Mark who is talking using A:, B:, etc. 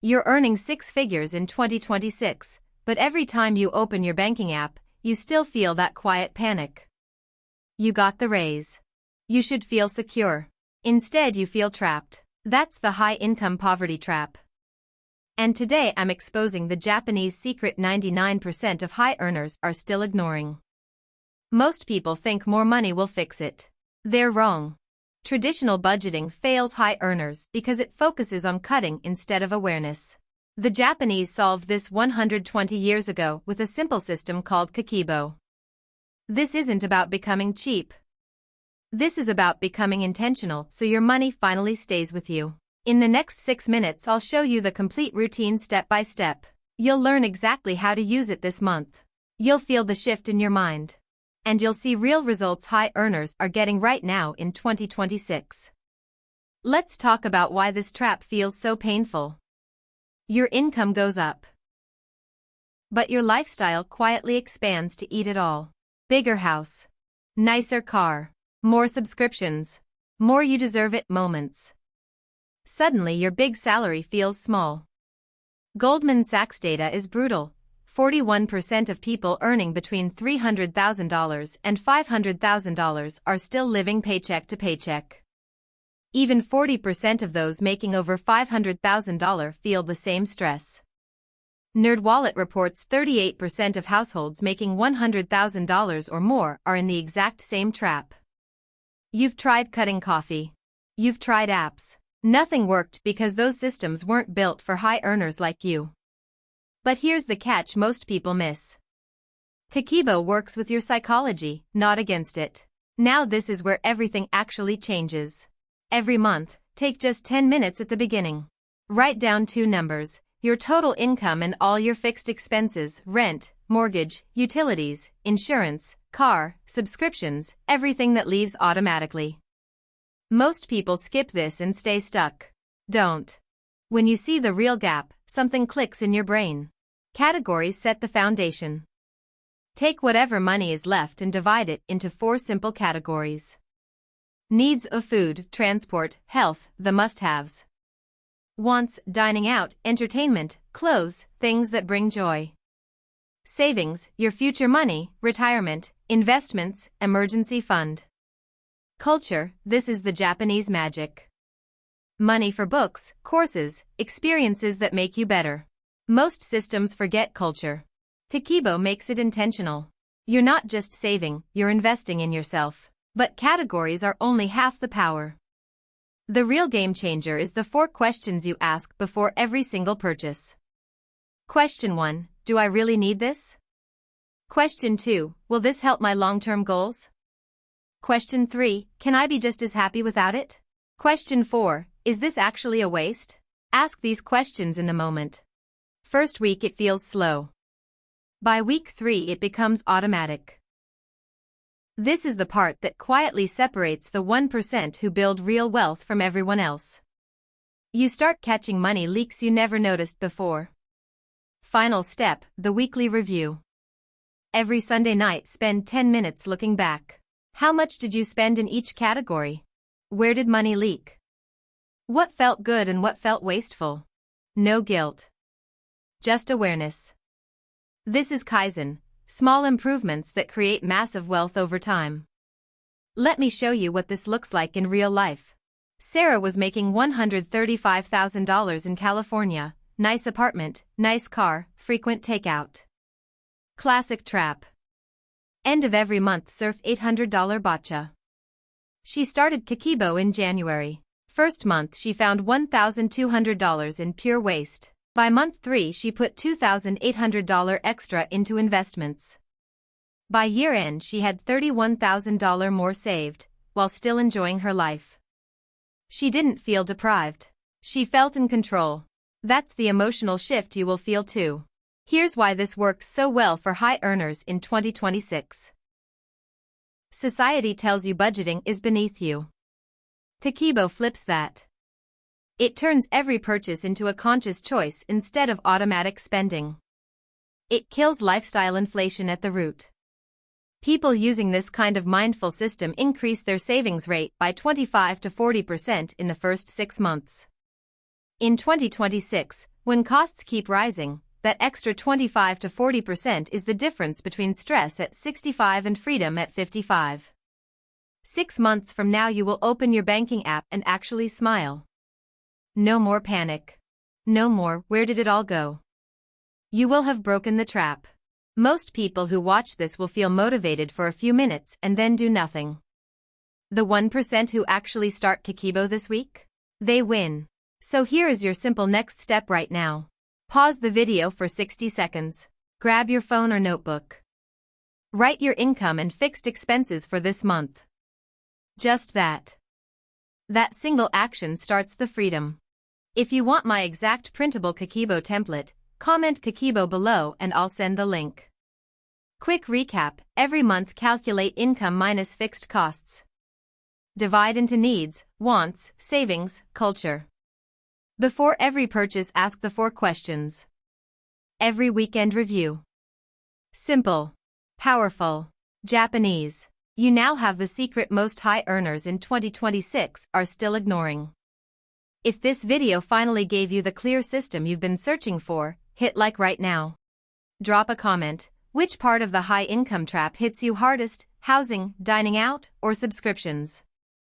A: You're earning six figures in 2026, but every time you open your banking app, you still feel that quiet panic. You got the raise. You should feel secure. Instead, you feel trapped. That's the high-income poverty trap. And today I'm exposing the Japanese secret 99% of high earners are still ignoring. Most people think more money will fix it. They're wrong. Traditional budgeting fails high earners because it focuses on cutting instead of awareness. The Japanese solved this 120 years ago with a simple system called Kakeibo. This isn't about becoming cheap. This is about becoming intentional so your money finally stays with you. In the next 6 minutes I'll show you the complete routine step by step. You'll learn exactly how to use it this month. You'll feel the shift in your mind. And you'll see real results high earners are getting right now in 2026. Let's talk about why this trap feels so painful. Your income goes up, but your lifestyle quietly expands to eat it all. Bigger house, nicer car, more subscriptions, more you deserve it moments. Suddenly your big salary feels small. Goldman Sachs data is brutal. 41% of people earning between $300,000 and $500,000 are still living paycheck to paycheck. Even 40% of those making over $500,000 feel the same stress. NerdWallet reports 38% of households making $100,000 or more are in the exact same trap. You've tried cutting coffee. You've tried apps. Nothing worked because those systems weren't built for high earners like you. But here's the catch most people miss. Kakeibo works with your psychology, not against it. Now this is where everything actually changes. Every month, take just 10 minutes at the beginning. Write down two numbers, your total income and all your fixed expenses, rent, mortgage, utilities, insurance, car, subscriptions, everything that leaves automatically. Most people skip this and stay stuck. Don't. When you see the real gap, something clicks in your brain. Categories set the foundation. Take whatever money is left and divide it into 4 simple categories. Needs of food, transport, health, the must-haves. Wants, dining out, entertainment, clothes, things that bring joy. Savings, your future money, retirement, investments, emergency fund. Culture, this is the Japanese magic. Money for books, courses, experiences that make you better. Most systems forget culture. Kakeibo makes it intentional. You're not just saving, you're investing in yourself. But categories are only half the power. The real game changer is the 4 questions you ask before every single purchase. Question 1, do I really need this? Question 2, will this help my long-term goals? Question 3, can I be just as happy without it? Question 4, is this actually a waste? Ask these questions in the moment. First week it feels slow. By week 3 it becomes automatic. This is the part that quietly separates the 1% who build real wealth from everyone else. You start catching money leaks you never noticed before. Final step, the weekly review. Every Sunday night spend 10 minutes looking back. How much did you spend in each category? Where did money leak? What felt good and what felt wasteful? No guilt. Just awareness. This is Kaizen, small improvements that create massive wealth over time. Let me show you what this looks like in real life. Sarah was making $135,000 in California, nice apartment, nice car, frequent takeout. Classic trap. End of every month surf $800 bacha. She started Kakeibo in January. First month she found $1,200 in pure waste. By month 3 she put $2,800 extra into investments. By year end she had $31,000 more saved, while still enjoying her life. She didn't feel deprived. She felt in control. That's the emotional shift you will feel too. Here's why this works so well for high earners in 2026. Society tells you budgeting is beneath you. Kakeibo flips that. It turns every purchase into a conscious choice instead of automatic spending. It kills lifestyle inflation at the root. People using this kind of mindful system increase their savings rate by 25 to 40% in the first 6 months. In 2026, When costs keep rising, that extra 25 to 40% is the difference between stress at 65 and freedom at 55. 6 months from now you will open your banking app and actually smile. No more panic. No more, where did it all go? You will have broken the trap. Most people who watch this will feel motivated for a few minutes and then do nothing. The 1% who actually start Kakeibo this week? They win. So here is your simple next step right now. Pause the video for 60 seconds. Grab your phone or notebook. Write your income and fixed expenses for this month. Just that. That single action starts the freedom. If you want my exact printable Kakeibo template, comment Kakeibo below and I'll send the link. Quick recap: every month calculate income minus fixed costs. Divide into needs, wants, savings, culture. Before every purchase ask the 4 questions. Every weekend review. Simple. Powerful. Japanese. You now have the secret most high earners in 2026 are still ignoring. If this video finally gave you the clear system you've been searching for, hit like right now. Drop a comment. Which part of the high income trap hits you hardest? Housing, dining out, or subscriptions?